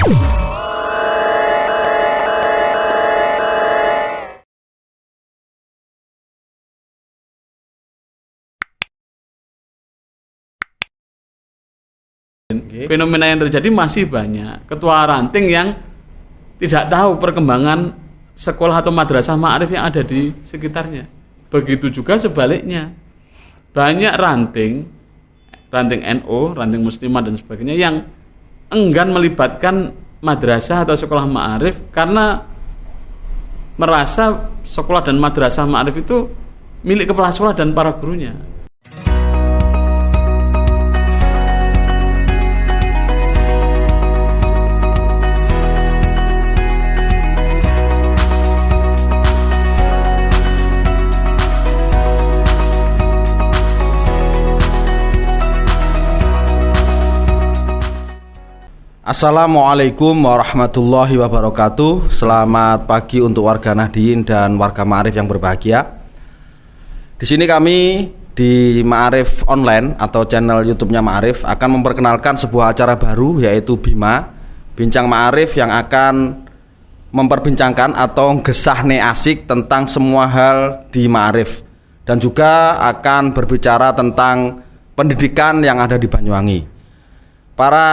Fenomena yang terjadi masih banyak. Ketua ranting yang tidak tahu perkembangan sekolah atau madrasah ma'arif yang ada di sekitarnya. Begitu juga sebaliknya. Banyak ranting NU, ranting muslimah dan sebagainya yang enggan melibatkan madrasah atau sekolah ma'arif karena merasa sekolah dan madrasah ma'arif itu milik kepala sekolah dan para gurunya. Assalamualaikum warahmatullahi wabarakatuh. Selamat pagi untuk warga Nahdien dan warga Ma'arif yang berbahagia. Di sini kami di Ma'arif Online atau channel YouTube-nya Ma'arif akan memperkenalkan sebuah acara baru, yaitu Bima, Bincang Ma'arif, yang akan memperbincangkan atau gesah asik tentang semua hal di Ma'arif, dan juga akan berbicara tentang pendidikan yang ada di Banyuwangi. Para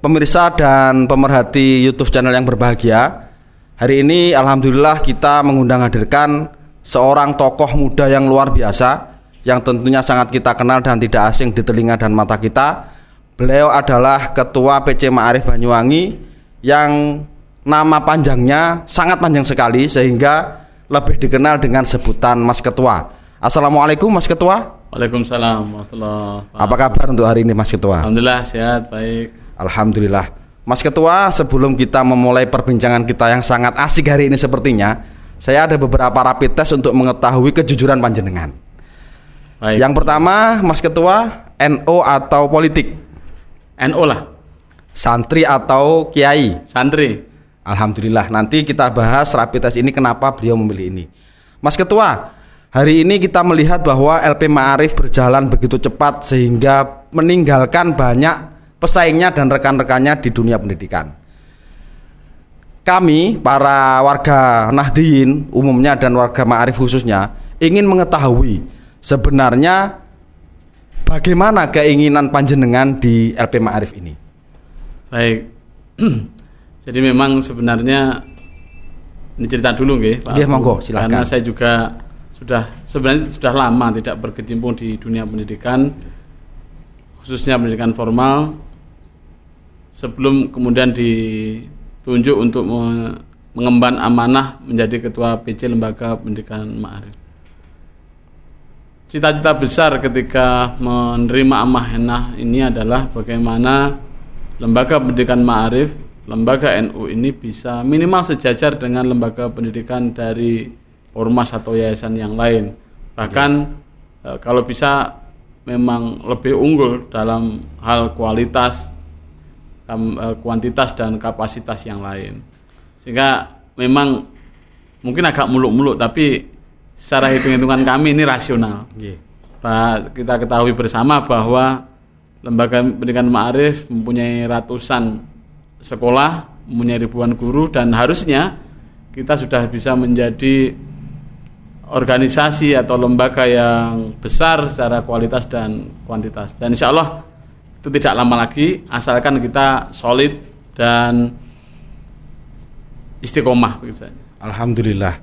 pemirsa dan pemerhati YouTube channel yang berbahagia, hari ini alhamdulillah kita mengundang hadirkan seorang tokoh muda yang luar biasa, yang tentunya sangat kita kenal dan tidak asing di telinga dan mata kita. Beliau adalah Ketua PC Ma'arif Banyuwangi, yang nama panjangnya sangat panjang sekali sehingga lebih dikenal dengan sebutan Mas Ketua. Assalamualaikum Mas Ketua. Waalaikumsalam warahmatullahi wabarakatuh. Apa kabar untuk hari ini Mas Ketua? Alhamdulillah sehat, baik. Alhamdulillah. Mas Ketua, sebelum kita memulai perbincangan kita yang sangat asik hari ini sepertinya, saya ada beberapa rapid test untuk mengetahui kejujuran panjenengan. Baik. Yang pertama, Mas Ketua, NU atau politik? NU lah. Santri atau kiai? Santri. Alhamdulillah. Nanti kita bahas rapid test ini kenapa beliau memilih ini. Mas Ketua, hari ini kita melihat bahwa LP Ma'arif berjalan begitu cepat sehingga meninggalkan banyak pesaingnya dan rekan-rekannya di dunia pendidikan. Kami, para warga Nahdien umumnya dan warga Ma'arif khususnya, ingin mengetahui sebenarnya bagaimana keinginan panjenengan di LP Ma'arif ini. Baik. Jadi memang sebenarnya ini cerita dulu nggih, Pak. Nggih, monggo, silakan. Karena saya juga sebenarnya sudah lama tidak berkecimpung di dunia pendidikan, khususnya pendidikan formal, sebelum kemudian ditunjuk untuk mengemban amanah menjadi Ketua PC Lembaga Pendidikan Ma'arif. Cita-cita besar ketika menerima amanah ini adalah bagaimana Lembaga Pendidikan Ma'arif, Lembaga NU ini bisa minimal sejajar dengan lembaga pendidikan dari ormas atau yayasan yang lain. Bahkan kalau bisa memang lebih unggul dalam hal kualitas, kuantitas dan kapasitas yang lain. Sehingga memang mungkin agak muluk-muluk, tapi secara hitung-hitungan kami ini rasional. Kita ketahui bersama bahwa Lembaga Pendidikan Ma'arif mempunyai ratusan sekolah, mempunyai ribuan guru, dan harusnya kita sudah bisa menjadi organisasi atau lembaga yang besar secara kualitas dan kuantitas. Dan insya Allah itu tidak lama lagi, asalkan kita solid dan istiqomah begitu saja. Alhamdulillah.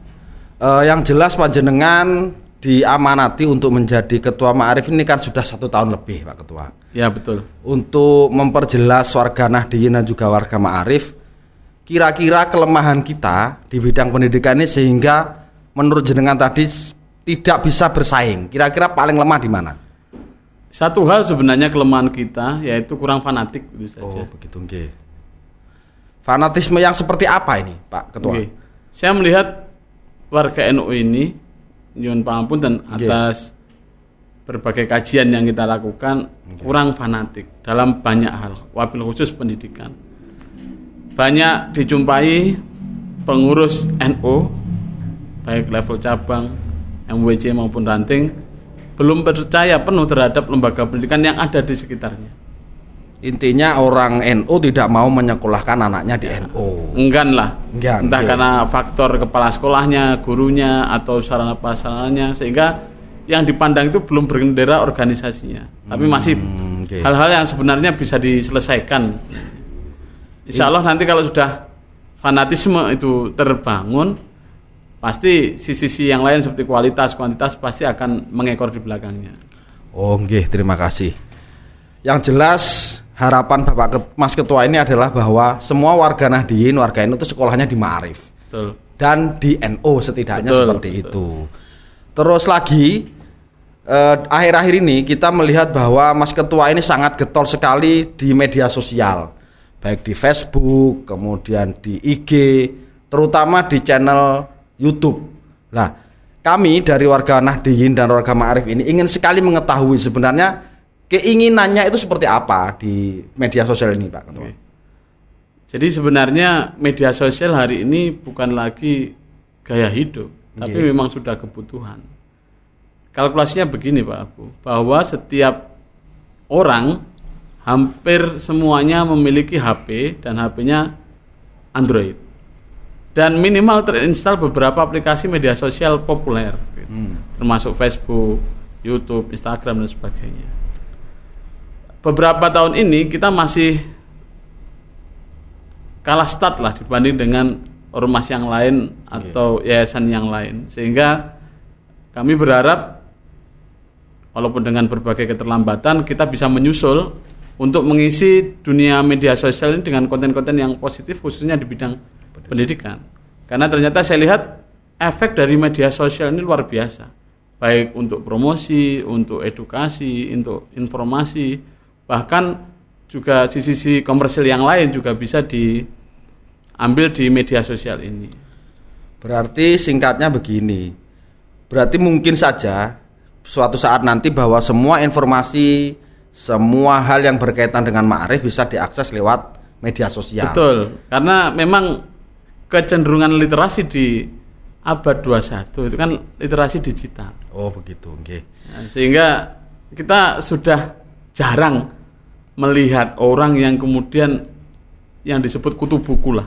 Yang jelas panjenengan diamanati untuk menjadi Ketua Ma'arif ini kan sudah 1 tahun lebih, Pak Ketua. Ya, betul. Untuk memperjelas warga Nahdien dan juga warga Ma'arif, kira-kira kelemahan kita di bidang pendidikan ini sehingga menurut jenengan tadi tidak bisa bersaing, kira-kira paling lemah di mana? Satu hal sebenarnya kelemahan kita yaitu kurang fanatik gitu saja. Oh, begitu nggih. Fanatisme yang seperti apa ini, Pak Ketua? Okay. Saya melihat warga NU ini, nyuwun pangapunten atas berbagai kajian yang kita lakukan, kurang fanatik dalam banyak hal, wabil khusus pendidikan. Banyak dijumpai pengurus NU baik level cabang, MWC maupun ranting belum percaya penuh terhadap lembaga pendidikan yang ada di sekitarnya. intinya orang NU tidak mau menyekolahkan anaknya di NU. Enggan lah. Entah okay. Karena faktor kepala sekolahnya, gurunya, atau sarana prasarananya, sehingga yang dipandang itu belum berbendera organisasinya. Tapi masih hal-hal yang sebenarnya bisa diselesaikan. Insya Allah nanti kalau sudah fanatisme itu terbangun, pasti sisi-sisi yang lain seperti kualitas, kuantitas pasti akan mengekor di belakangnya. Oh, nggih, terima kasih. Yang jelas harapan Bapak Mas Ketua ini adalah bahwa semua warga Nahdien, warga NU itu sekolahnya di Ma'arif. Betul. Dan di NU setidaknya betul, seperti betul. itu. Terus lagi akhir-akhir ini kita melihat bahwa Mas Ketua ini sangat getol sekali di media sosial, baik di Facebook, kemudian di IG, terutama di channel YouTube. Nah, kami dari warga Nahdien dan warga Ma'arif ini ingin sekali mengetahui sebenarnya keinginannya itu seperti apa di media sosial ini, Pak Ketua. Jadi sebenarnya media sosial hari ini bukan lagi gaya hidup, tapi memang sudah kebutuhan. Kalkulasinya begini, Pak Abu, bahwa setiap orang hampir semuanya memiliki HP dan HP-nya Android. Dan minimal terinstall beberapa aplikasi media sosial populer, termasuk Facebook, YouTube, Instagram, dan sebagainya. Beberapa tahun ini kita masih kalah start lah dibanding dengan ormas yang lain atau yayasan yang lain. Sehingga kami berharap, walaupun dengan berbagai keterlambatan, kita bisa menyusul untuk mengisi dunia media sosial ini dengan konten-konten yang positif, khususnya di bidang pendidikan. Karena ternyata saya lihat efek dari media sosial ini luar biasa, baik untuk promosi, untuk edukasi, untuk informasi, bahkan juga sisi komersil yang lain juga bisa diambil di media sosial ini. Berarti singkatnya begini, berarti mungkin saja suatu saat nanti bahwa semua informasi, semua hal yang berkaitan dengan Ma'arif bisa diakses lewat media sosial. Betul, karena memang kecenderungan literasi di abad 21 itu kan literasi digital. Oh begitu, okay. Nah, sehingga kita sudah jarang melihat orang yang kemudian yang disebut kutu buku lah.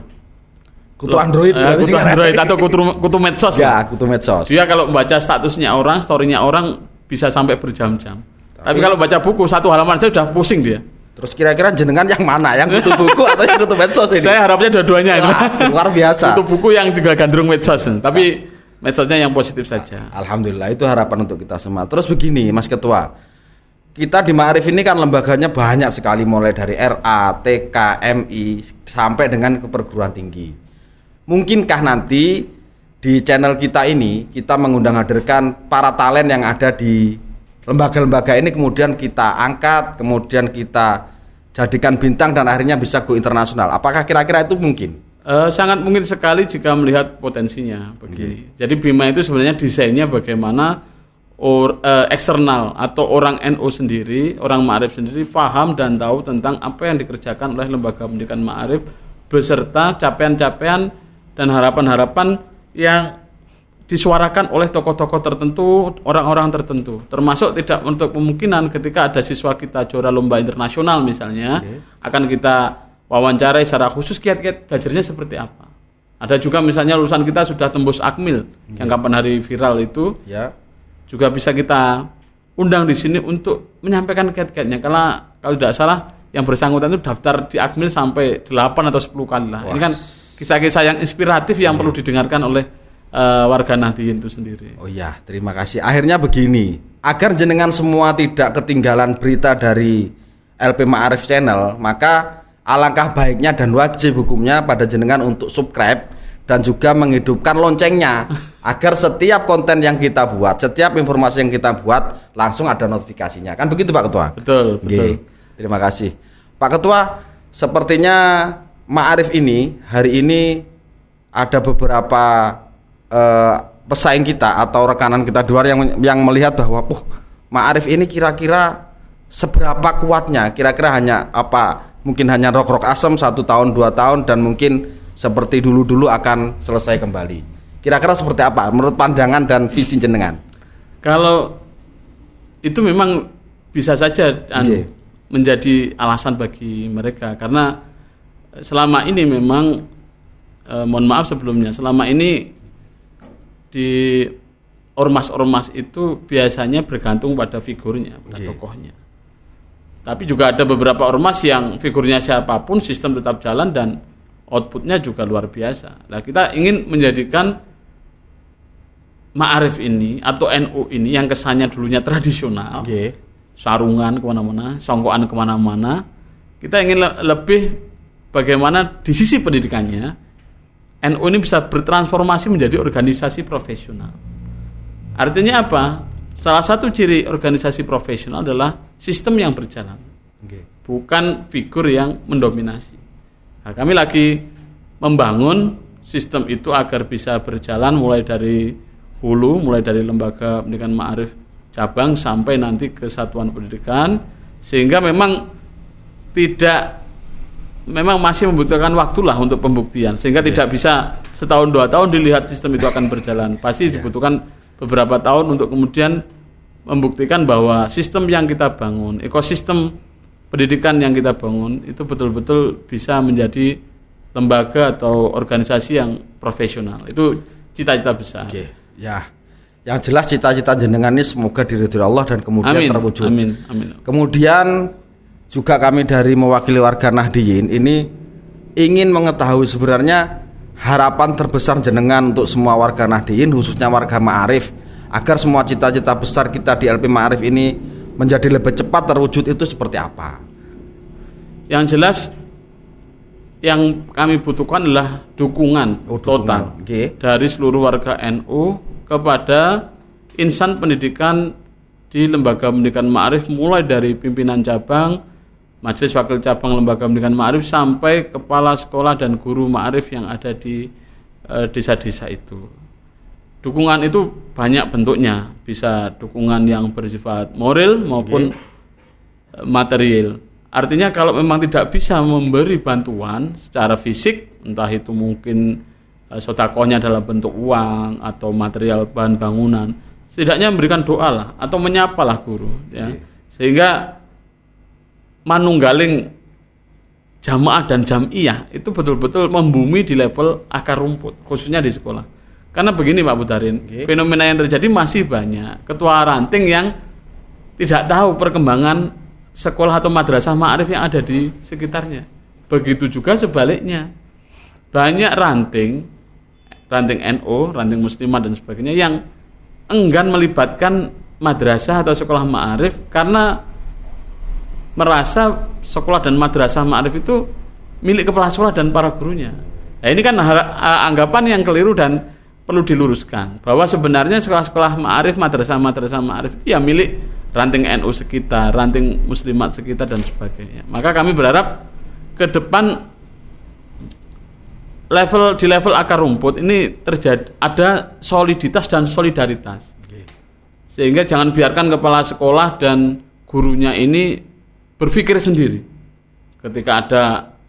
Kutu Android, kutu Android atau kutu medsos. Ya, kutu medsos. Dia kalau baca statusnya orang, story-nya orang bisa sampai berjam-jam. Tapi kalau baca buku satu halaman saja sudah pusing dia. Terus kira-kira jenengan yang mana? Yang kutu buku atau yang kutu medsos ini? Saya harapnya dua-duanya itu. Luar biasa. Kutu buku yang juga gandrung medsos, tapi medsosnya yang positif saja. Alhamdulillah, itu harapan untuk kita semua. Terus begini, Mas Ketua, kita di Ma'arif ini kan lembaganya banyak sekali, mulai dari RA, TK, MI, sampai dengan ke perguruan tinggi. Mungkinkah nanti di channel kita ini kita mengundang hadirkan para talent yang ada di lembaga-lembaga ini, kemudian kita angkat, kemudian kita jadikan bintang dan akhirnya bisa go internasional. Apakah kira-kira itu mungkin? Sangat mungkin sekali jika melihat potensinya begini. Jadi BIMA itu sebenarnya desainnya bagaimana eksternal atau orang NU sendiri, orang Ma'arif sendiri paham dan tahu tentang apa yang dikerjakan oleh lembaga pendidikan Ma'arif beserta capaian-capaian dan harapan-harapan yang disuarakan oleh tokoh-tokoh tertentu, orang-orang tertentu, termasuk tidak untuk kemungkinan ketika ada siswa kita juara lomba internasional misalnya, akan kita wawancarai secara khusus kiat-kiat belajarnya seperti apa. Ada juga misalnya lulusan kita sudah tembus Akmil yang kapan hari viral itu, juga bisa kita undang di sini untuk menyampaikan kiat-kiatnya. Karena kalau tidak salah yang bersangkutan itu daftar di Akmil sampai 8 atau 10 kali lah. Ini kan kisah-kisah yang inspiratif yang perlu didengarkan oleh warga Nahdien itu sendiri. Oh iya, terima kasih. Akhirnya begini, agar jenengan semua tidak ketinggalan berita dari LP Ma'arif Channel, maka alangkah baiknya dan wajib hukumnya pada jenengan untuk subscribe dan juga menghidupkan loncengnya agar setiap konten yang kita buat, setiap informasi yang kita buat langsung ada notifikasinya. Kan begitu Pak Ketua? Betul, betul. Terima kasih. Pak Ketua, sepertinya Ma'arif ini hari ini ada beberapa pesaing kita atau rekanan kita di luar yang melihat bahwa Ma'arif ini kira-kira seberapa kuatnya, kira-kira hanya apa, mungkin hanya rok-rok asem 1 tahun 2 tahun dan mungkin seperti dulu-dulu akan selesai kembali. Kira-kira seperti apa menurut pandangan dan visi jenengan? Kalau itu memang bisa saja menjadi alasan bagi mereka, karena selama ini memang mohon maaf sebelumnya, selama ini di ormas-ormas itu biasanya bergantung pada figurnya, pada tokohnya. Tapi juga ada beberapa ormas yang figurnya siapapun sistem tetap jalan dan outputnya juga luar biasa. Nah, kita ingin menjadikan Ma'arif ini atau NU ini yang kesannya dulunya tradisional, sarungan kemana-mana, songkokan kemana-mana, kita ingin lebih bagaimana di sisi pendidikannya NU ini bisa bertransformasi menjadi organisasi profesional. Artinya apa? Salah satu ciri organisasi profesional adalah sistem yang berjalan, bukan figur yang mendominasi. Nah, kami lagi membangun sistem itu agar bisa berjalan mulai dari hulu, mulai dari lembaga pendidikan Ma'arif cabang sampai nanti ke satuan pendidikan, sehingga memang masih membutuhkan waktulah untuk pembuktian, sehingga tidak bisa setahun 2 tahun dilihat sistem itu akan berjalan. Pasti dibutuhkan beberapa tahun untuk kemudian membuktikan bahwa sistem yang kita bangun, ekosistem pendidikan yang kita bangun itu betul-betul bisa menjadi lembaga atau organisasi yang profesional. Itu cita-cita besar. Ya, yang jelas cita-cita jenengan ini semoga diridhoi Allah dan kemudian terwujud. Amin. Kemudian juga kami dari mewakili warga Nahdliyin ini ingin mengetahui sebenarnya harapan terbesar jenengan untuk semua warga Nahdliyin, khususnya warga Ma'arif, agar semua cita-cita besar kita di LP Ma'arif ini menjadi lebih cepat terwujud itu seperti apa? Yang jelas yang kami butuhkan adalah dukungan total dari seluruh warga NU kepada insan pendidikan di lembaga pendidikan Ma'arif, mulai dari pimpinan cabang, majelis wakil cabang lembaga pendidikan Ma'arif sampai kepala sekolah dan guru Ma'arif yang ada di desa-desa itu. Dukungan itu banyak bentuknya, bisa dukungan yang bersifat moral maupun material. Artinya kalau memang tidak bisa memberi bantuan secara fisik, entah itu mungkin sedekahnya dalam bentuk uang atau material bahan bangunan, setidaknya memberikan doa lah atau menyapalah guru, ya. Sehingga manunggaling jamaah dan jam'iyah itu betul-betul membumi di level akar rumput, khususnya di sekolah. Karena begini Pak Budarin, fenomena yang terjadi masih banyak ketua ranting yang tidak tahu perkembangan sekolah atau madrasah Ma'arif yang ada di sekitarnya. Begitu juga sebaliknya, banyak ranting NU, ranting muslimat dan sebagainya yang enggan melibatkan madrasah atau sekolah Ma'arif karena merasa sekolah dan madrasah Ma'arif itu milik kepala sekolah dan para gurunya. Nah, ini kan anggapan yang keliru dan perlu diluruskan bahwa sebenarnya sekolah-sekolah Ma'arif, madrasah-madrasah Ma'arif itu ya milik ranting NU sekitar, ranting muslimat sekitar dan sebagainya. Maka kami berharap ke depan di level akar rumput ini terjadi ada soliditas dan solidaritas. Sehingga jangan biarkan kepala sekolah dan gurunya ini berpikir sendiri. Ketika ada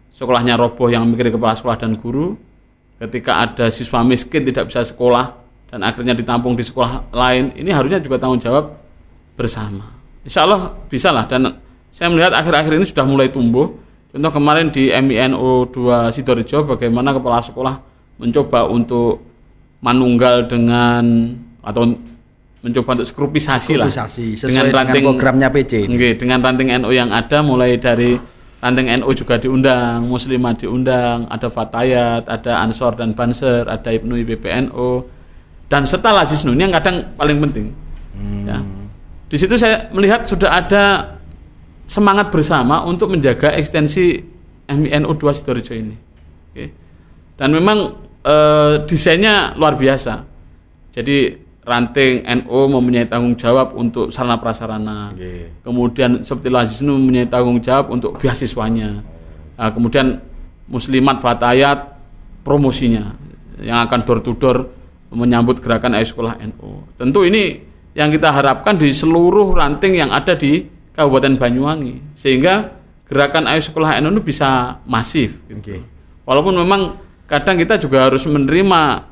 sekolahnya roboh yang mikir kepala sekolah dan guru, ketika ada siswa miskin tidak bisa sekolah dan akhirnya ditampung di sekolah lain, ini harusnya juga tanggung jawab bersama. Insya Allah bisa lah, dan saya melihat akhir-akhir ini sudah mulai tumbuh. Contoh kemarin di MINO 2 Sidoarjo, bagaimana kepala sekolah mencoba untuk manunggal dengan atau mencoba untuk skrupisasi lah sesuai dengan programnya PC ini. Dengan ranting NU yang ada, mulai dari ranting NU juga diundang, muslimat diundang, ada Fatayat, ada Ansor dan Banser, ada Ibnu PBNU, dan serta Lazis Nun yang kadang paling penting. Ya. Di situ saya melihat sudah ada semangat bersama untuk menjaga ekstensi MINO 2 Sidoarjo ini. Oke. Dan memang desainnya luar biasa. Jadi ranting NU mempunyai tanggung jawab untuk sarana prasarana. Kemudian seperti Lazis Nun mempunyai tanggung jawab untuk beasiswanya. Kemudian muslimat Fatayat promosinya yang akan door to door menyambut gerakan Ayo Sekolah NU. Tentu ini yang kita harapkan di seluruh ranting yang ada di Kabupaten Banyuwangi, sehingga gerakan Ayo Sekolah NU bisa masif gitu. Walaupun memang kadang kita juga harus menerima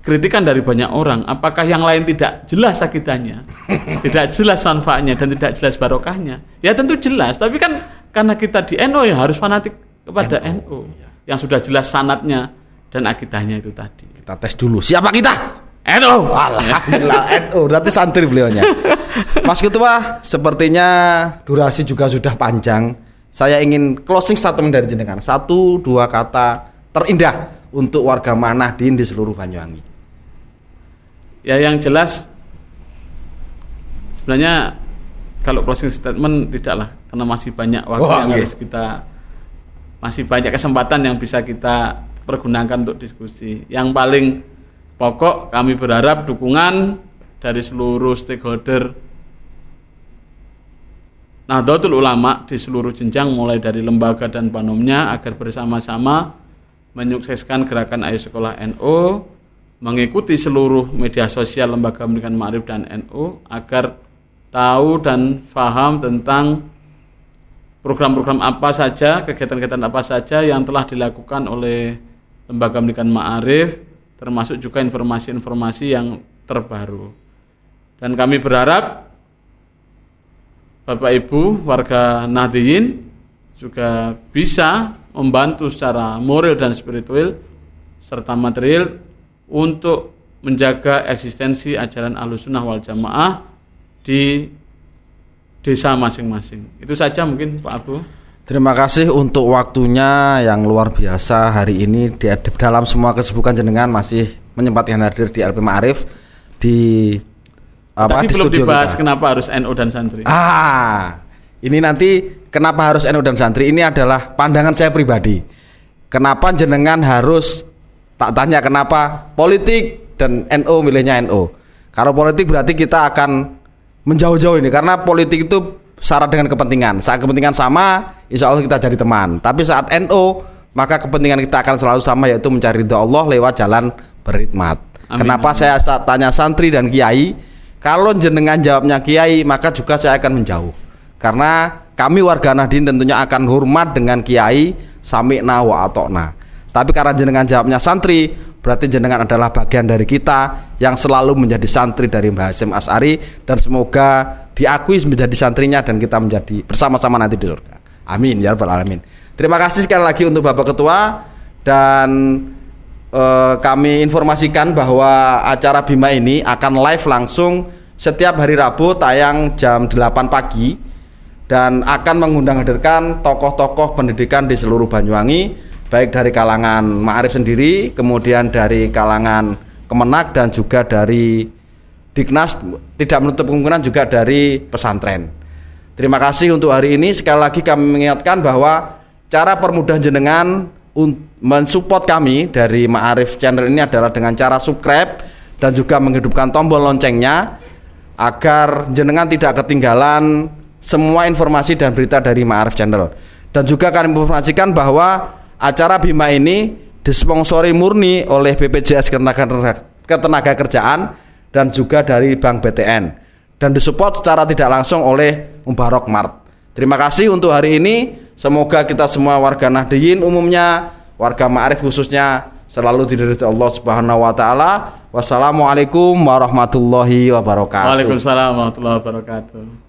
kritikan dari banyak orang, apakah yang lain tidak jelas akidannya, tidak jelas manfaatnya dan tidak jelas barokahnya? Ya tentu jelas, tapi kan karena kita di NU ya harus fanatik kepada NU yang sudah jelas sanadnya dan akidahnya itu tadi. Kita tes dulu, siapa kita? NU. Alhamdulillah NU, berarti santri beliaunya. Mas Ketua, sepertinya durasi juga sudah panjang. Saya ingin closing statement dari jenengan, 1-2 kata terindah untuk warga Ma'arif Nahdien di seluruh Banyuwangi. Ya yang jelas sebenarnya kalau closing statement tidaklah, karena masih banyak waktu yang harus kita, masih banyak kesempatan yang bisa kita pergunakan untuk diskusi. Yang paling pokok kami berharap dukungan dari seluruh stakeholder Nahdlatul Ulama di seluruh jenjang mulai dari lembaga dan panomnya agar bersama-sama menyukseskan gerakan Ayo Sekolah NU, mengikuti seluruh media sosial Lembaga Pendidikan Ma'arif dan NU agar tahu dan paham tentang program-program apa saja, kegiatan-kegiatan apa saja yang telah dilakukan oleh Lembaga Pendidikan Ma'arif, termasuk juga informasi-informasi yang terbaru. Dan kami berharap Bapak Ibu warga Nahdien juga bisa membantu secara moral dan spiritual serta material untuk menjaga eksistensi ajaran Ahlussunnah wal Jamaah di desa masing-masing. Itu saja mungkin Pak Abu. Terima kasih untuk waktunya yang luar biasa hari ini di dalam semua kesibukan jenengan masih menyempatkan hadir di LP Ma'arif di Tadi di belum studio dibahas kita. kenapa harus NU dan santri. Ini nanti kenapa harus NU dan santri, ini adalah pandangan saya pribadi. Kenapa jenengan harus, tak tanya kenapa politik dan NU milihnya NU. Kalau politik berarti kita akan menjauh-jauh ini, karena politik itu syarat dengan kepentingan. Saat kepentingan sama, insya Allah kita jadi teman. Tapi saat NU, maka kepentingan kita akan selalu sama, yaitu mencari ridha Allah lewat jalan berkhidmat. Kenapa saya tanya santri dan kiai? Kalau jenengan jawabnya kiai, maka juga saya akan menjauh. Karena kami warga Nahdien tentunya akan hormat dengan kiai, sami'na wa ata'na. Tapi karena jenengan jawabnya santri, berarti jenengan adalah bagian dari kita yang selalu menjadi santri dari Mbah Hasyim Asy'ari, dan semoga diakui menjadi santrinya dan kita menjadi bersama-sama nanti di surga. Amin ya rabbal alamin. Terima kasih sekali lagi untuk Bapak Ketua, dan kami informasikan bahwa acara Bima ini akan live langsung setiap hari Rabu, tayang jam 8 pagi, dan akan mengundang hadirkan tokoh-tokoh pendidikan di seluruh Banyuwangi, baik dari kalangan Ma'arif sendiri, kemudian dari kalangan Kemenak, dan juga dari Diknas, tidak menutup kemungkinan juga dari pesantren. Terima kasih untuk hari ini. Sekali lagi kami mengingatkan bahwa cara permudah jenengan mensupport kami dari Ma'arif Channel ini adalah dengan cara subscribe dan juga menghidupkan tombol loncengnya agar jenengan tidak ketinggalan semua informasi dan berita dari Ma'arif Channel. Dan juga kami informasikan bahwa acara Bima ini disponsori murni oleh BPJS Ketenagakerjaan dan juga dari Bank BTN, dan disupport secara tidak langsung oleh Mubarak Mart. Terima kasih untuk hari ini. Semoga kita semua warga Nahdien umumnya, warga Ma'arif khususnya, selalu diridhoi Allah Subhanahu wa taala. Wassalamualaikum warahmatullahi wabarakatuh. Waalaikumsalam warahmatullahi wabarakatuh.